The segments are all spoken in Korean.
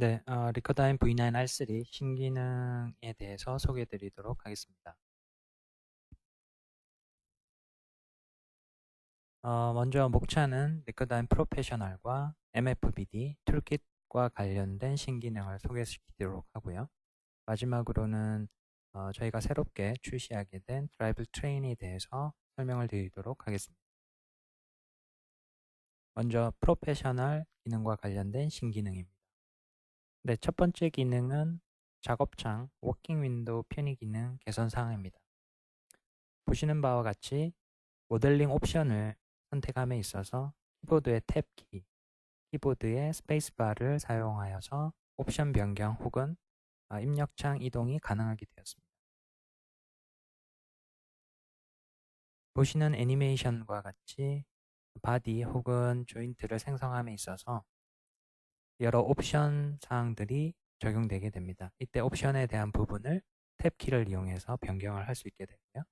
네, 리커다인 V9R3 신기능에 대해서 소개해 드리도록 하겠습니다. 먼저 목차는 리커다인 프로페셔널과 MFBD 툴킷과 관련된 신기능을 소개시키도록 하고요. 마지막으로는 저희가 새롭게 출시하게 된 드라이브 트레인에 대해서 설명을 드리도록 하겠습니다. 먼저 프로페셔널 기능과 관련된 신기능입니다. 네, 첫 번째 기능은 작업창 워킹 윈도우 편의 기능 개선 사항입니다. 보시는 바와 같이 모델링 옵션을 선택함에 있어서 키보드의 탭키, 키보드의 스페이스바를 사용하여서 옵션 변경 혹은 입력창 이동이 가능하게 되었습니다. 보시는 애니메이션과 같이 바디 혹은 조인트를 생성함에 있어서 여러 옵션 사항들이 적용되게 됩니다. 이때 옵션에 대한 부분을 탭키를 이용해서 변경을 할 수 있게 되고요.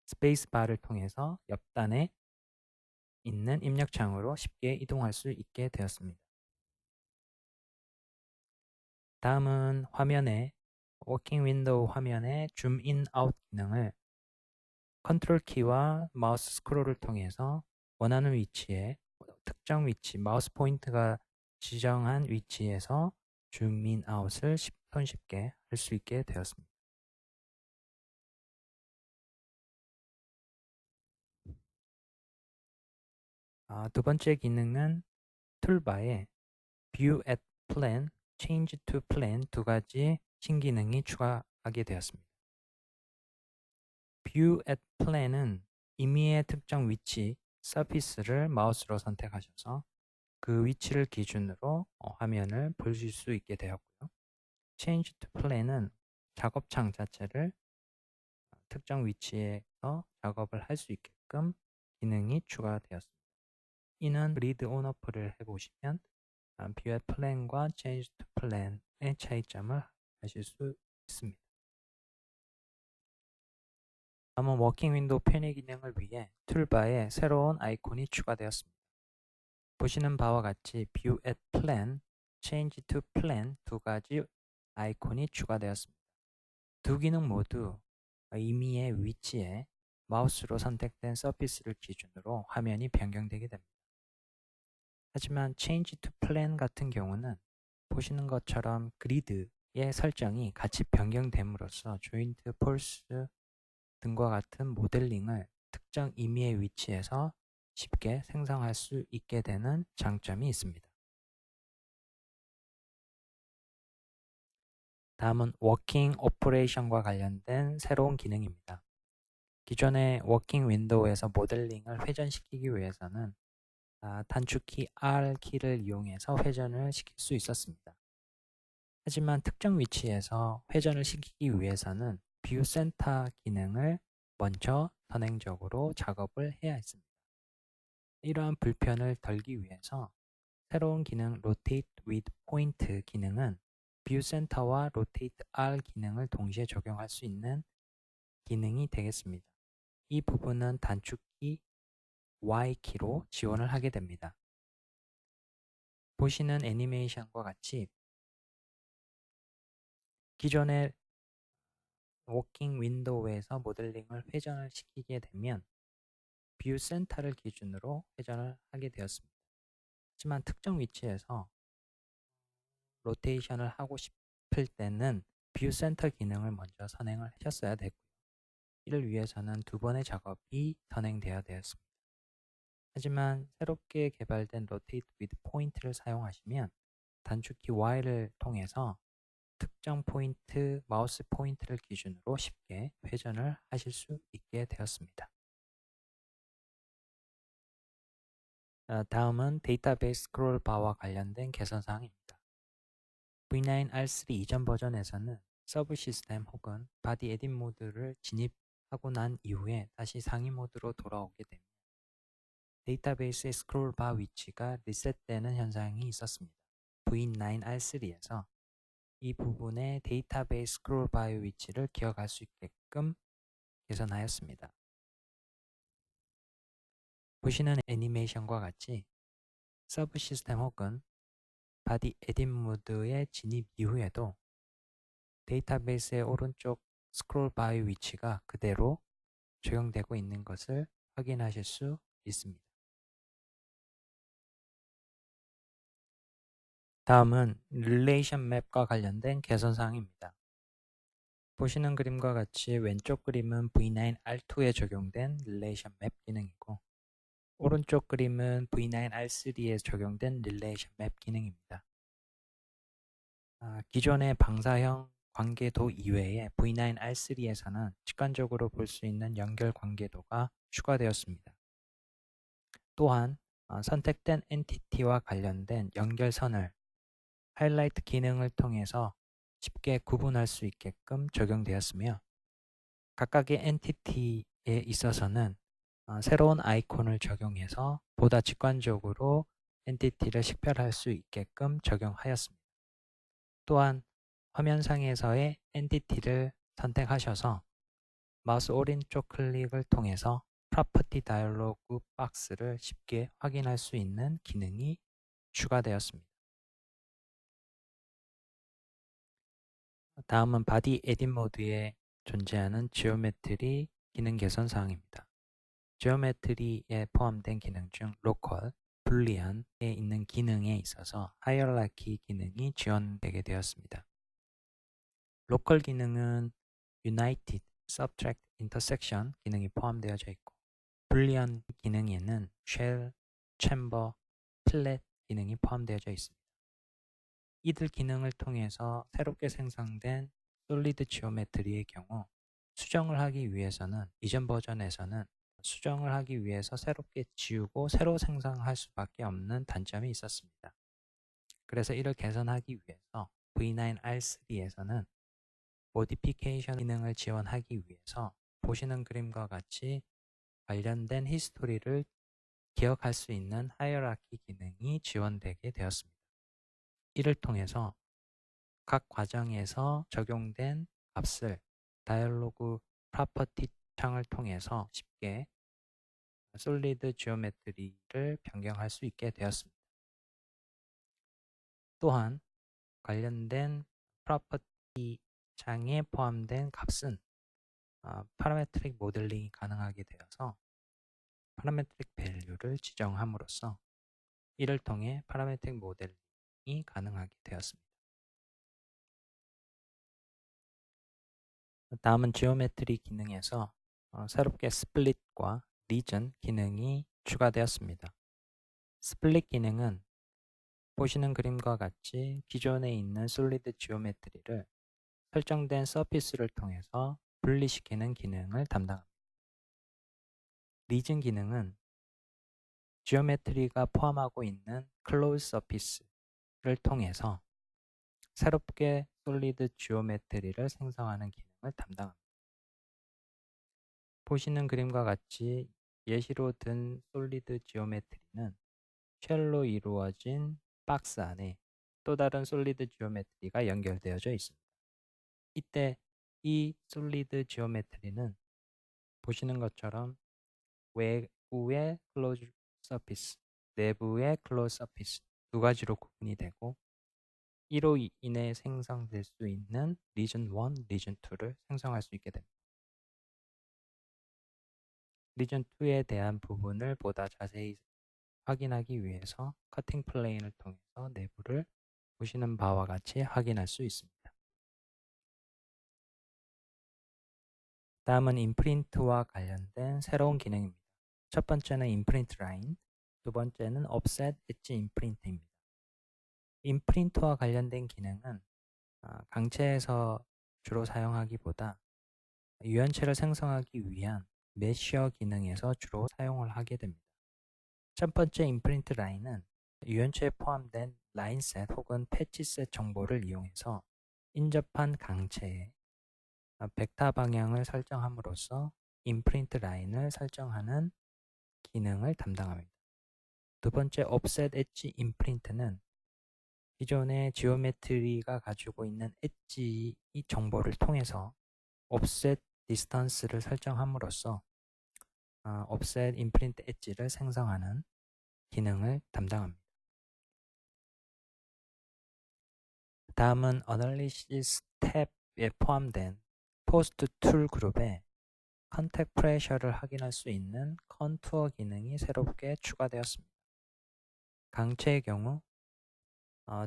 스페이스바를 통해서 옆단에 있는 입력창으로 쉽게 이동할 수 있게 되었습니다. 다음은 화면에 워킹 윈도우 화면의 줌 인 아웃 기능을 컨트롤 키와 마우스 스크롤을 통해서 원하는 위치에 특정 위치, 마우스 포인트가 지정한 위치에서 줌 인 아웃을 손쉽게 할 수 있게 되었습니다. 두 번째 기능은 툴바에 View at Plan, Change to Plan 두 가지 신기능이 추가하게 되었습니다. View at Plan은 임의의 특정 위치, 서피스를 마우스로 선택하셔서 그 위치를 기준으로 화면을 보실 수 있게 되었고요. Change to Plan은 작업창 자체를 특정 위치에서 작업을 할 수 있게끔 기능이 추가되었습니다. 이는 그리드 온오프를 해보시면 View at Plan과 Change to Plan의 차이점을 아실 수 있습니다. 다음은 워킹 윈도우 편의 기능을 위해 툴바에 새로운 아이콘이 추가되었습니다. 보시는 바와 같이 View at Plan, Change to Plan 두 가지 아이콘이 추가되었습니다. 두 기능 모두 임의의 위치에 마우스로 선택된 서피스를 기준으로 화면이 변경되게 됩니다. 하지만 Change to Plan 같은 경우는 보시는 것처럼 그리드의 설정이 같이 변경됨으로써 조인트, 폴스 등과 같은 모델링을 특정 임의의 위치에서 쉽게 생성할 수 있게 되는 장점이 있습니다. 다음은 워킹 오퍼레이션과 관련된 새로운 기능입니다. 기존의 워킹 윈도우에서 모델링을 회전시키기 위해서는 단축키 R키를 이용해서 회전을 시킬 수 있었습니다. 하지만 특정 위치에서 회전을 시키기 위해서는 뷰 센터 기능을 먼저 선행적으로 작업을 해야 했습니다. 이러한 불편을 덜기 위해서 새로운 기능 Rotate with Point 기능은 뷰 센터와 Rotate R 기능을 동시에 적용할 수 있는 기능이 되겠습니다. 이 부분은 단축키 Y키로 지원을 하게 됩니다. 보시는 애니메이션과 같이 기존의 워킹 윈도우에서 모델링을 회전을 시키게 되면 뷰 센터를 기준으로 회전을 하게 되었습니다. 하지만 특정 위치에서 로테이션을 하고 싶을 때는 뷰 센터 기능을 먼저 선행을 하셨어야 되고요. 이를 위해서는 두 번의 작업이 선행되어야 되었습니다. 하지만 새롭게 개발된 Rotate with Point를 사용하시면 단축키 Y를 통해서 특정 포인트, 마우스 포인트를 기준으로 쉽게 회전을 하실 수 있게 되었습니다. 다음은 데이터베이스 스크롤 바와 관련된 개선 사항입니다. V9R3 이전 버전에서는 서브 시스템 혹은 바디 에딧 모드를 진입하고 난 이후에 다시 상위 모드로 돌아오게 되면 데이터베이스의 스크롤 바 위치가 리셋되는 현상이 있었습니다. V9R3에서 이 부분의 데이터베이스 스크롤 바의 위치를 기억할 수 있게끔 개선하였습니다. 보시는 애니메이션과 같이 서브 시스템 혹은 body edit mode에 진입 이후에도 데이터베이스의 오른쪽 스크롤 바의 위치가 그대로 적용되고 있는 것을 확인하실 수 있습니다. 다음은 릴레이션 맵과 관련된 개선사항입니다. 보시는 그림과 같이 왼쪽 그림은 V9R2에 적용된 릴레이션 맵 기능이고 오른쪽 그림은 V9R3에 적용된 릴레이션 맵 기능입니다. 기존의 방사형 관계도 이외에 V9R3에서는 직관적으로 볼 수 있는 연결 관계도가 추가되었습니다. 또한 선택된 엔티티와 관련된 연결선을 하이라이트 기능을 통해서 쉽게 구분할 수 있게끔 적용되었으며 각각의 엔티티에 있어서는 새로운 아이콘을 적용해서 보다 직관적으로 엔티티를 식별할 수 있게끔 적용하였습니다. 또한 화면상에서의 엔티티를 선택하셔서 마우스 오른쪽 클릭을 통해서 프로퍼티 다이얼로그 박스를 쉽게 확인할 수 있는 기능이 추가되었습니다. 다음은 바디 에딧 모드에 존재하는 지오메트리 기능 개선 사항입니다. 지오메트리에 포함된 기능 중 로컬, 불리안에 있는 기능에 있어서 하이어라키 기능이 지원되게 되었습니다. 로컬 기능은 United, Subtract, Intersection 기능이 포함되어져 있고 불리안 기능에는 Shell, Chamber, Fillet 기능이 포함되어져 있습니다. 이들 기능을 통해서 새롭게 생성된 솔리드 지오메트리의 경우 수정을 하기 위해서는 이전 버전에서는 수정을 하기 위해서 새롭게 지우고 새로 생성할 수밖에 없는 단점이 있었습니다. 그래서 이를 개선하기 위해서 V9R3에서는 모디피케이션 기능을 지원하기 위해서 보시는 그림과 같이 관련된 히스토리를 기억할 수 있는 하이어라키 기능이 지원되게 되었습니다. 이를 통해서 각 과정에서 적용된 값을 다이얼로그 프로퍼티 창을 통해서 쉽게 솔리드 지오메트리를 변경할 수 있게 되었습니다. 또한 관련된 프로퍼티 창에 포함된 값은 파라메트릭 모델링이 가능하게 되어서 파라메트릭 밸류를 지정함으로써 이를 통해 파라메트릭 모델링이 가능하게 되었습니다. 다음은 지오메트리 기능에서 새롭게 스플릿과 리전 기능이 추가되었습니다. 스플릿 기능은 보시는 그림과 같이 기존에 있는 솔리드 지오메트리를 설정된 서피스를 통해서 분리시키는 기능을 담당합니다. 리전 기능은 지오메트리가 포함하고 있는 클로즈 서피스를 통해서 새롭게 솔리드 지오메트리를 생성하는 기능을 담당합니다. 보시는 그림과 같이 예시로 든 솔리드 지오메트리는 쉘로 이루어진 박스 안에 또 다른 솔리드 지오메트리가 연결되어져 있습니다. 이때 이 솔리드 지오메트리는 보시는 것처럼 외부의 클로즈 서피스, 내부의 클로즈 서피스 두 가지로 구분이 되고 이로 인해 생성될 수 있는 리전 1, 리전 2를 생성할 수 있게 됩니다. 리전 2에 대한 부분을 보다 자세히 확인하기 위해서 커팅 플레인을 통해서 내부를 보시는 바와 같이 확인할 수 있습니다. 다음은 임프린트와 관련된 새로운 기능입니다. 첫 번째는 임프린트 라인, 두 번째는 offset 엣지 임프린트입니다. 임프린트와 관련된 기능은 강체에서 주로 사용하기보다 유연체를 생성하기 위한 메시어 기능에서 주로 사용을 하게 됩니다. 첫 번째 임프린트 라인은 유연체에 포함된 라인셋 혹은 패치셋 정보를 이용해서 인접한 강체에 벡터 방향을 설정함으로써 임프린트 라인을 설정하는 기능을 담당합니다. 두 번째 offset 엣지 임프린트는 기존의 지오메트리가 가지고 있는 엣지 정보를 통해서 offset distance를 설정함으로써 offset 임프린트 엣지를 생성하는 기능을 담당합니다. 다음은 Analysis 탭에 포함된 Post Tool 그룹에 컨택 프레셔를 확인할 수 있는 컨투어 기능이 새롭게 추가되었습니다. 강체의 경우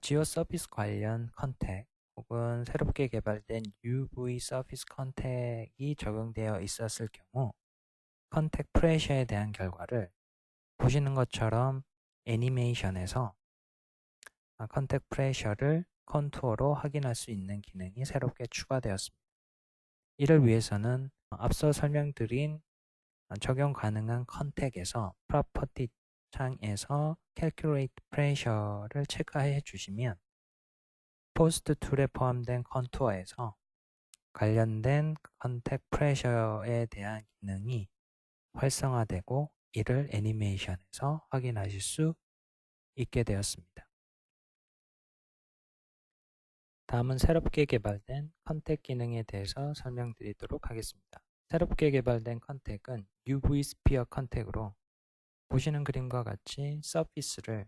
지오 서피스 관련 컨택 혹은 새롭게 개발된 UV 서피스 컨택이 적용되어 있었을 경우 컨택 프레셔에 대한 결과를 보시는 것처럼 애니메이션에서 컨택 프레셔를 컨투어로 확인할 수 있는 기능이 새롭게 추가되었습니다. 이를 위해서는 앞서 설명드린 적용 가능한 컨택에서 프로퍼티 창에서 Calculate Pressure를 체크해 주시면 포스트 툴에 포함된 컨투어에서 관련된 컨택 프레셔에 대한 기능이 활성화되고 이를 애니메이션에서 확인하실 수 있게 되었습니다. 다음은 새롭게 개발된 컨택 기능에 대해서 설명드리도록 하겠습니다. 새롭게 개발된 컨택은 UV 스피어 컨택으로 보시는 그림과 같이 서피스를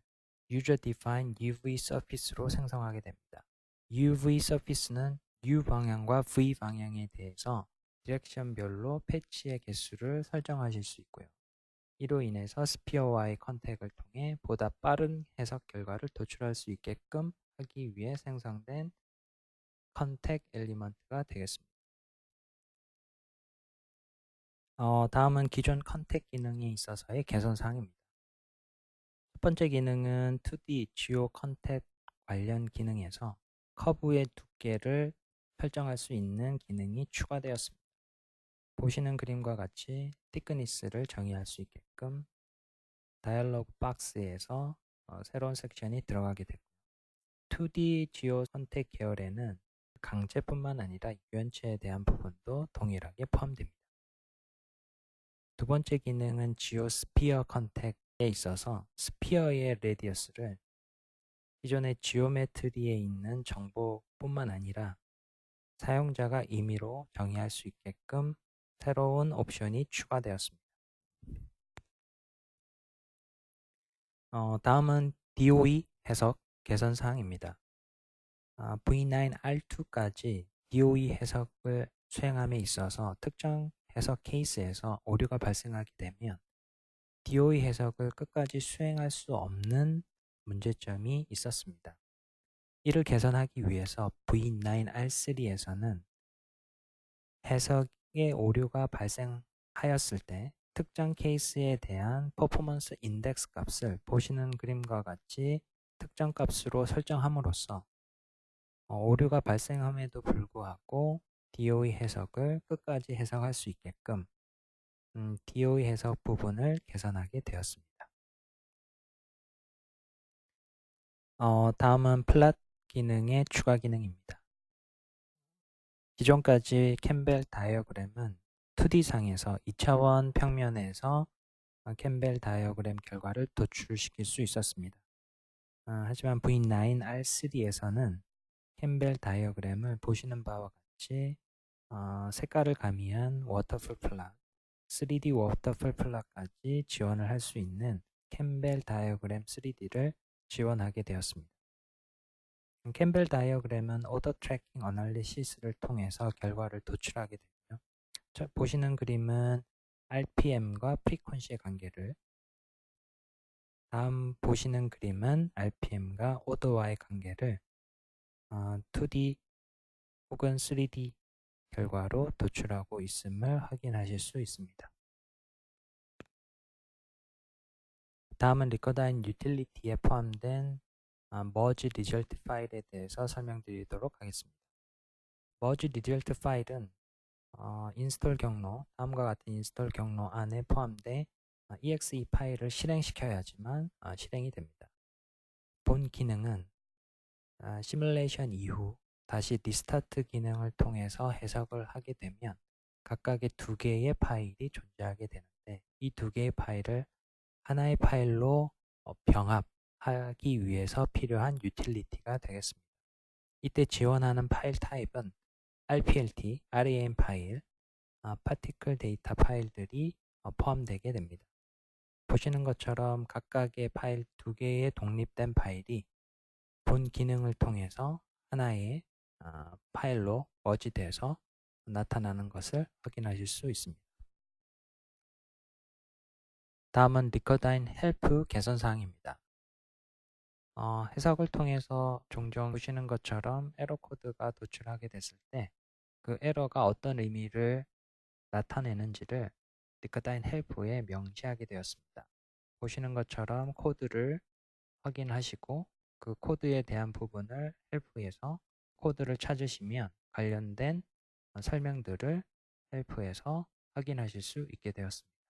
User Defined UV Surface로 생성하게 됩니다. UV Surface는 U 방향과 V 방향에 대해서 디렉션별로 패치의 개수를 설정하실 수 있고요. 이로 인해서 스피어와의 컨택을 통해 보다 빠른 해석 결과를 도출할 수 있게끔 하기 위해 생성된 컨택 엘리먼트가 되겠습니다. 다음은 기존 컨택 기능에 있어서의 개선사항입니다. 첫 번째 기능은 2D 지오 컨택 관련 기능에서 커브의 두께를 설정할 수 있는 기능이 추가되었습니다. 보시는 그림과 같이 thickness를 정의할 수 있게끔 다이얼로그 박스에서 새로운 섹션이 들어가게 되고 2D 지오 선택 계열에는 강제뿐만 아니라 유연체에 대한 부분도 동일하게 포함됩니다. 두 번째 기능은 지오 스피어 컨택에 있어서 스피어의 레디어스를 기존의 지오메트리에 있는 정보뿐만 아니라 사용자가 임의로 정의할 수 있게끔 새로운 옵션이 추가되었습니다. 다음은 DOE 해석 개선 사항입니다. V9R2까지 DOE 해석을 수행함에 있어서 특정 해석 케이스에서 오류가 발생하게 되면 DOE 해석을 끝까지 수행할 수 없는 문제점이 있었습니다. 이를 개선하기 위해서 V9R3에서는 해석에 오류가 발생하였을 때 특정 케이스에 대한 퍼포먼스 인덱스 값을 보시는 그림과 같이 특정 값으로 설정함으로써 오류가 발생함에도 불구하고 DOE 해석을 끝까지 해석할 수 있게끔 DOE 해석 부분을 개선하게 되었습니다. 다음은 플랫 기능의 추가 기능입니다. 기존까지 캠벨 다이어그램은 2D상에서 2차원 평면에서 캠벨 다이어그램 결과를 도출시킬 수 있었습니다. 하지만 V9R3에서는 캠벨 다이어그램을 보시는 바와 같이 색깔을 가미한 워터풀 플랫, 3D 워터풀 플랫까지 지원을 할 수 있는 캠벨 다이어그램 3D를 지원하게 되었습니다. 캠벨 다이어그램은 오더 트래킹 어널리시스를 통해서 결과를 도출하게 되고요. 자, 보시는 그림은 RPM과 프리퀀시의 관계를, 다음 보시는 그림은 RPM과 오더와의 관계를 2D 혹은 3D 결과로 도출하고 있음을 확인하실 수 있습니다. 다음은 리커다인 유틸리티에 포함된 머지 리절트 파일에 대해서 설명드리도록 하겠습니다. 머지 리절트 파일은 인스톨 경로, 다음과 같은 인스톨 경로 안에 포함돼 exe 파일을 실행시켜야지만 실행이 됩니다. 본 기능은 시뮬레이션 이후 다시 리스타트 기능을 통해서 해석을 하게 되면 각각의 두 개의 파일이 존재하게 되는데 이 두 개의 파일을 하나의 파일로 병합하기 위해서 필요한 유틸리티가 되겠습니다. 이때 지원하는 파일 타입은 RPLT, RAM 파일, 파티클 데이터 파일들이 포함되게 됩니다. 보시는 것처럼 각각의 파일 두 개의 독립된 파일이 본 기능을 통해서 하나의 파일로 머지돼서 나타나는 것을 확인하실 수 있습니다. 다음은 리커다인 헬프 개선 사항입니다. 해석을 통해서 종종 보시는 것처럼 에러 코드가 도출하게 됐을 때 그 에러가 어떤 의미를 나타내는지를 리커다인 헬프에 명시하게 되었습니다. 보시는 것처럼 코드를 확인하시고 그 코드에 대한 부분을 헬프에서 코드를 찾으시면 관련된 설명들을 헬프에서 확인하실 수 있게 되었습니다.